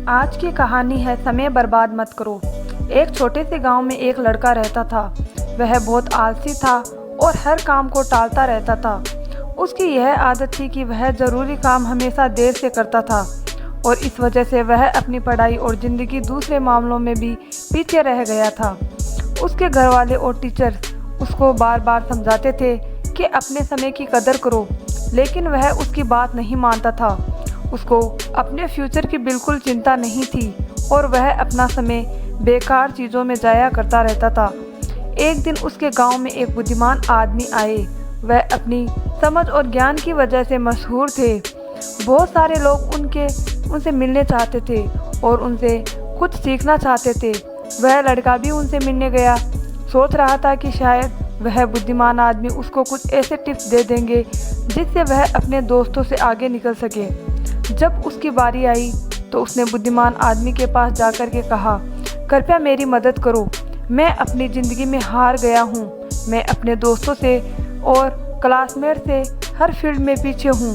आज की कहानी है समय बर्बाद मत करो। एक छोटे से गांव में एक लड़का रहता था। वह बहुत आलसी था और हर काम को टालता रहता था। उसकी यह आदत थी कि वह ज़रूरी काम हमेशा देर से करता था और इस वजह से वह अपनी पढ़ाई और ज़िंदगी दूसरे मामलों में भी पीछे रह गया था। उसके घर वाले और टीचर उसको बार बार समझाते थे कि अपने समय की कदर करो, लेकिन वह उसकी बात नहीं मानता था। उसको अपने फ्यूचर की बिल्कुल चिंता नहीं थी और वह अपना समय बेकार चीज़ों में जाया करता रहता था। एक दिन उसके गांव में एक बुद्धिमान आदमी आए। वह अपनी समझ और ज्ञान की वजह से मशहूर थे। बहुत सारे लोग उनसे मिलने चाहते थे और उनसे कुछ सीखना चाहते थे। वह लड़का भी उनसे मिलने गया, सोच रहा था कि शायद वह बुद्धिमान आदमी उसको कुछ ऐसे टिप्स दे देंगे जिससे वह अपने दोस्तों से आगे निकल सके। जब उसकी बारी आई तो उसने बुद्धिमान आदमी के पास जाकर के कहा, कृपया मेरी मदद करो। मैं अपनी ज़िंदगी में हार गया हूँ। मैं अपने दोस्तों से और क्लासमेट से हर फील्ड में पीछे हूँ।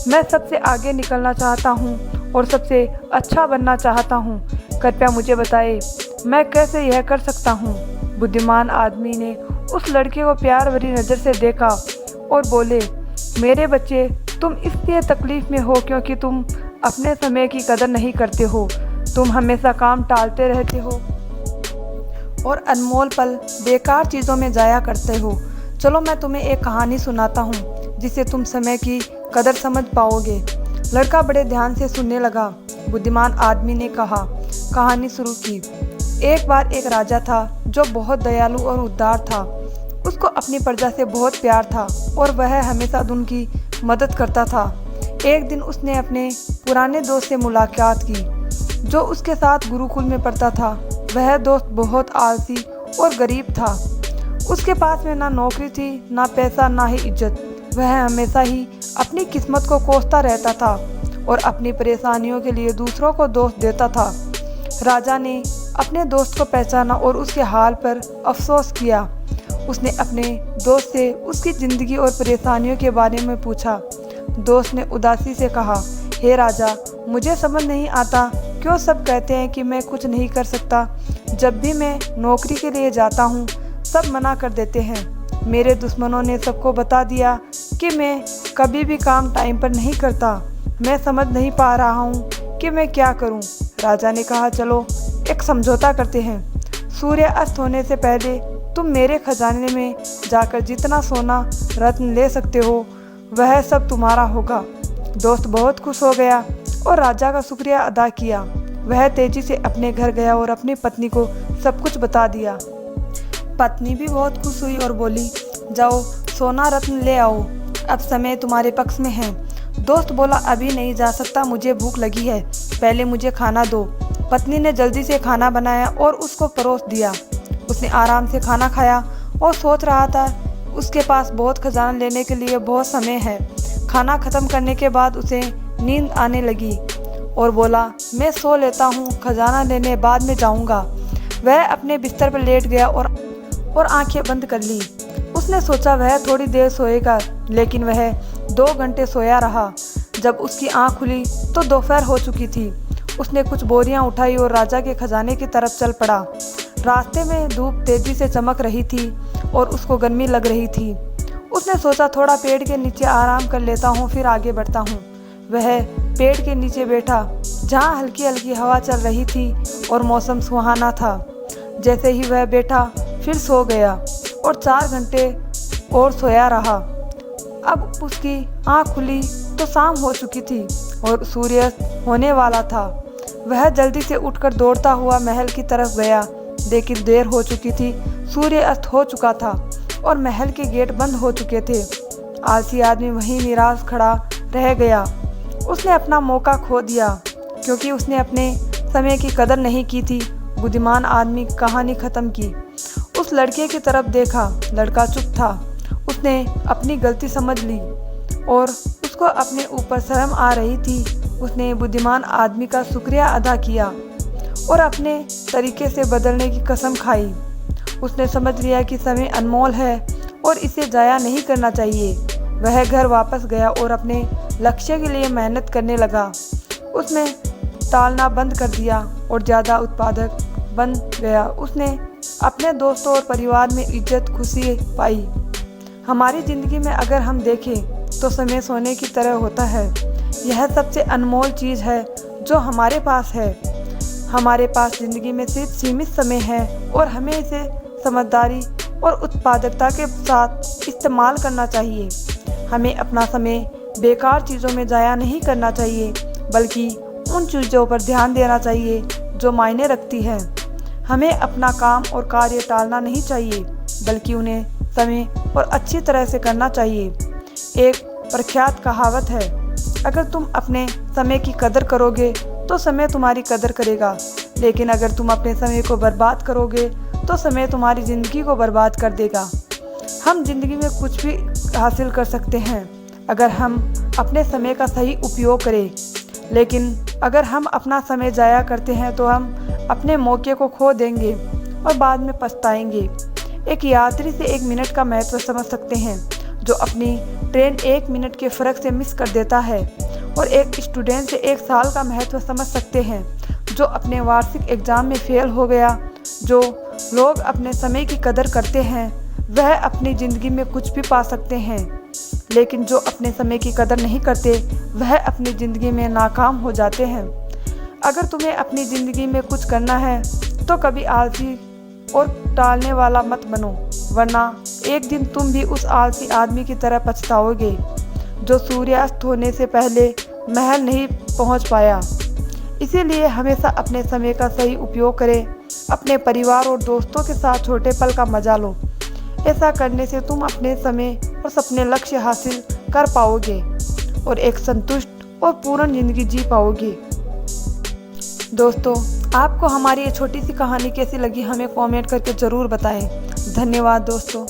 मैं सबसे आगे निकलना चाहता हूँ और सबसे अच्छा बनना चाहता हूँ। कृपया मुझे बताइए मैं कैसे यह कर सकता हूँ। बुद्धिमान आदमी ने उस लड़के को प्यार भरी नज़र से देखा और बोले, मेरे बच्चे, तुम इसलिए तकलीफ़ में हो क्योंकि तुम अपने समय की कदर नहीं करते हो। तुम हमेशा काम टालते रहते हो और अनमोल पल बेकार चीज़ों में जाया करते हो। चलो मैं तुम्हें एक कहानी सुनाता हूँ जिससे तुम समय की कदर समझ पाओगे। लड़का बड़े ध्यान से सुनने लगा। बुद्धिमान आदमी ने कहानी शुरू की। एक बार एक राजा था जो बहुत दयालु और उदार था। उसको अपनी प्रजा से बहुत प्यार था और वह हमेशा उनकी मदद करता था। एक दिन उसने अपने पुराने दोस्त से मुलाकात की जो उसके साथ गुरुकुल में पढ़ता था। वह दोस्त बहुत आलसी और गरीब था। उसके पास में ना नौकरी थी, ना पैसा, ना ही इज्जत। वह हमेशा ही अपनी किस्मत को कोसता रहता था और अपनी परेशानियों के लिए दूसरों को दोष देता था। राजा ने अपने दोस्त को पहचाना और उसके हाल पर अफसोस किया। उसने अपने दोस्त से उसकी ज़िंदगी और परेशानियों के बारे में पूछा। दोस्त ने उदासी से कहा, हे राजा, मुझे समझ नहीं आता क्यों सब कहते हैं कि मैं कुछ नहीं कर सकता। जब भी मैं नौकरी के लिए जाता हूँ सब मना कर देते हैं। मेरे दुश्मनों ने सबको बता दिया कि मैं कभी भी काम टाइम पर नहीं करता। मैं समझ नहीं पा रहा हूँ कि मैं क्या करूँ। राजा ने कहा, चलो एक समझौता करते हैं। सूर्य अस्त होने से पहले तुम मेरे खजाने में जाकर जितना सोना रत्न ले सकते हो वह सब तुम्हारा होगा। दोस्त बहुत खुश हो गया और राजा का शुक्रिया अदा किया। वह तेजी से अपने घर गया और अपनी पत्नी को सब कुछ बता दिया। पत्नी भी बहुत खुश हुई और बोली, जाओ सोना रत्न ले आओ, अब समय तुम्हारे पक्ष में है। दोस्त बोला, अभी नहीं जा सकता, मुझे भूख लगी है, पहले मुझे खाना दो। पत्नी ने जल्दी से खाना बनाया और उसको परोस दिया। उसने आराम से खाना खाया और सोच रहा था उसके पास बहुत खजाना लेने के लिए बहुत समय है। खाना खत्म करने के बाद उसे नींद आने लगी और बोला, मैं सो लेता हूँ, खजाना लेने बाद में जाऊँगा। वह अपने बिस्तर पर लेट गया और आंखें बंद कर ली। उसने सोचा वह थोड़ी देर सोएगा, लेकिन वह 2 घंटे सोया रहा। जब उसकी आँख खुली तो दोपहर हो चुकी थी। उसने कुछ बोरियां उठाई और राजा के खजाने की तरफ चल पड़ा। रास्ते में धूप तेजी से चमक रही थी और उसको गर्मी लग रही थी। उसने सोचा थोड़ा पेड़ के नीचे आराम कर लेता हूँ, फिर आगे बढ़ता हूँ। वह पेड़ के नीचे बैठा जहाँ हल्की हल्की हवा चल रही थी और मौसम सुहाना था। जैसे ही वह बैठा फिर सो गया और 4 घंटे और सोया रहा। अब उसकी आँख खुली तो शाम हो चुकी थी और सूर्य होने वाला था। वह जल्दी से उठकर दौड़ता हुआ महल की तरफ गया, लेकिन देर हो चुकी थी। सूर्य अस्त हो चुका था और महल के गेट बंद हो चुके थे। आलसी आदमी वहीं निराश खड़ा रह गया। उसने अपना मौका खो दिया क्योंकि उसने अपने समय की कदर नहीं की थी। बुद्धिमान आदमी कहानी ख़त्म की। उस लड़के की तरफ देखा। लड़का चुप था। उसने अपनी गलती समझ ली और उसको अपने ऊपर शर्म आ रही थी। उसने बुद्धिमान आदमी का शुक्रिया अदा किया और अपने तरीके से बदलने की कसम खाई। उसने समझ लिया कि समय अनमोल है और इसे जाया नहीं करना चाहिए। वह घर वापस गया और अपने लक्ष्य के लिए मेहनत करने लगा। उसने टालना बंद कर दिया और ज़्यादा उत्पादक बन गया। उसने अपने दोस्तों और परिवार में इज्जत खुशी पाई। हमारी ज़िंदगी में अगर हम देखें तो समय सोने की तरह होता है। यह सबसे अनमोल चीज़ है जो हमारे पास है। हमारे पास ज़िंदगी में सिर्फ सीमित समय है और हमें इसे समझदारी और उत्पादकता के साथ इस्तेमाल करना चाहिए। हमें अपना समय बेकार चीज़ों में ज़ाया नहीं करना चाहिए, बल्कि उन चीज़ों पर ध्यान देना चाहिए जो मायने रखती हैं। हमें अपना काम और कार्य टालना नहीं चाहिए, बल्कि उन्हें समय और अच्छी तरह से करना चाहिए। एक प्रख्यात कहावत है, अगर तुम अपने समय की कदर करोगे तो समय तुम्हारी कदर करेगा, लेकिन अगर तुम अपने समय को बर्बाद करोगे तो समय तुम्हारी ज़िंदगी को बर्बाद कर देगा। हम जिंदगी में कुछ भी हासिल कर सकते हैं अगर हम अपने समय का सही उपयोग करें, लेकिन अगर हम अपना समय ज़ाया करते हैं तो हम अपने मौके को खो देंगे और बाद में पछताएंगे। एक यात्री से 1 मिनट का महत्व समझ सकते हैं जो अपनी ट्रेन 1 मिनट के फ़र्क से मिस कर देता है, और एक स्टूडेंट से 1 साल का महत्व समझ सकते हैं जो अपने वार्षिक एग्ज़ाम में फेल हो गया। जो लोग अपने समय की कदर करते हैं वह अपनी ज़िंदगी में कुछ भी पा सकते हैं, लेकिन जो अपने समय की कदर नहीं करते वह अपनी ज़िंदगी में नाकाम हो जाते हैं। अगर तुम्हें अपनी ज़िंदगी में कुछ करना है तो कभी आलसी और टालने वाला मत बनो, वरना एक दिन तुम भी उस आलसी आदमी की तरह पछताओगे जो सूर्यास्त होने से पहले महल नहीं पहुंच पाया। इसीलिए हमेशा अपने समय का सही उपयोग करें। अपने परिवार और दोस्तों के साथ छोटे पल का मजा लो। ऐसा करने से तुम अपने समय और अपने लक्ष्य हासिल कर पाओगे और एक संतुष्ट और पूर्ण जिंदगी जी पाओगे। दोस्तों, आपको हमारी ये छोटी सी कहानी कैसी लगी हमें कमेंट करके ज़रूर बताएं। धन्यवाद दोस्तों।